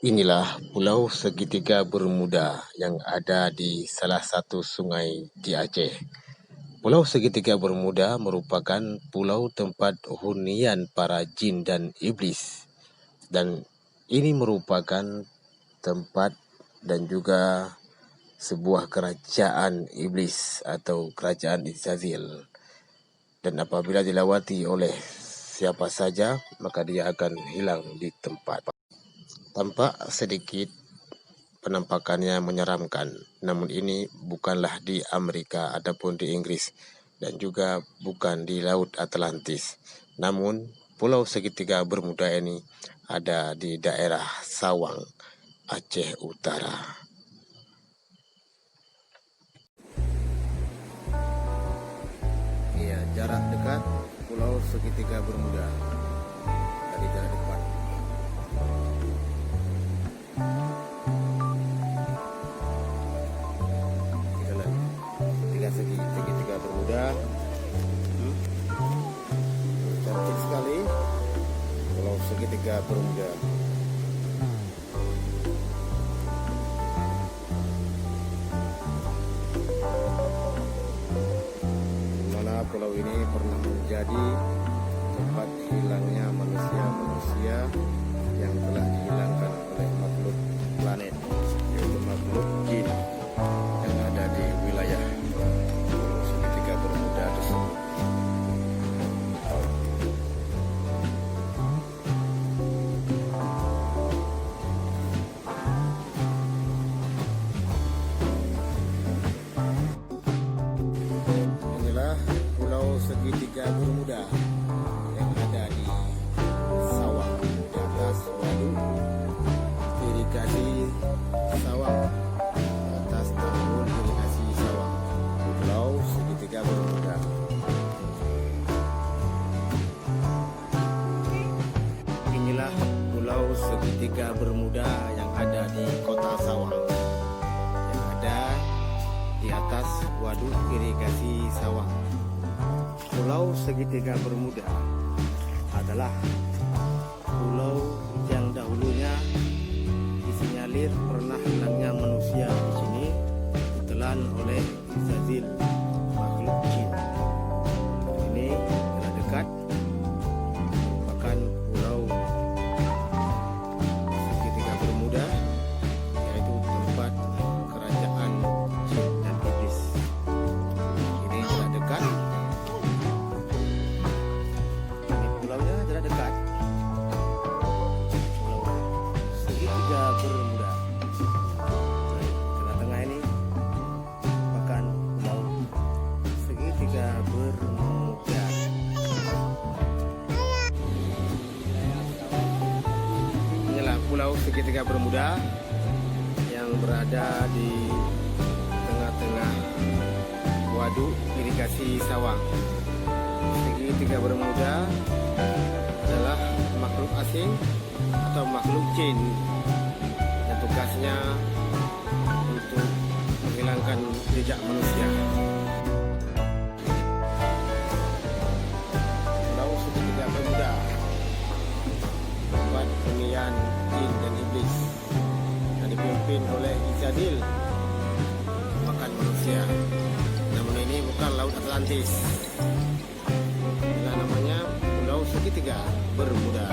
Inilah Pulau Segitiga Bermuda yang ada di salah satu sungai di Aceh. Pulau Segitiga Bermuda merupakan pulau tempat hunian para jin dan iblis. Dan ini merupakan tempat dan juga sebuah kerajaan iblis atau kerajaan Izazil. Dan apabila dilewati oleh siapa saja, maka dia akan hilang di tempat. Tampak sedikit penampakannya menyeramkan, namun ini bukanlah di Amerika ataupun di Inggris dan juga bukan di Laut Atlantis. Namun Pulau Segitiga Bermuda ini ada di daerah Sawang, Aceh Utara. Iya, jarak dekat Pulau Segitiga Bermuda dari jarak dekat. Segitiga Bermuda, cantik sekali Pulau Segitiga Bermuda. Mana pulau ini pernah menjadi tempat hilangnya manusia-manusia yang telah dihilangkan oleh makhluk planet, yaitu makhluk jin yang ada di wilayah Segitiga Bermuda tersebut. Inilah Pulau Segitiga Bermuda yang ada di Sawang, di atas waduk irigasi Sawang, atas tanggul irigasi Sawang, Pulau Segitiga Bermuda. Inilah Pulau Segitiga Bermuda yang ada di kota Sawang, yang ada di atas waduk irigasi Sawang. Pulau Segitiga Bermuda adalah pulau yang dahulunya disinyalir pernah hilangnya manusia di sini ditelan oleh Izazil, makhluk jin. Ini telah dekat merupakan Pulau Segitiga Bermuda, yaitu tempat kerajaan jin dan iblis. Ini telah dekat. Ini pulaunya telah dekat. Pulau Segitiga Bermuda. Tengah-tengah ini merupakan Pulau Segitiga Bermuda. Inilah Pulau Segitiga Bermuda yang berada di tengah-tengah waduk irigasi Sawang. Segitiga Bermuda adalah makhluk asing atau makhluk jin yang tugasnya untuk menghilangkan jejak manusia. Pulau Segitiga Bermuda, tempat hunian jin dan iblis yang dipimpin oleh Izadil, makan manusia. Namun ini bukan Laut Atlantis. Namanya Pulau Segitiga Bermuda.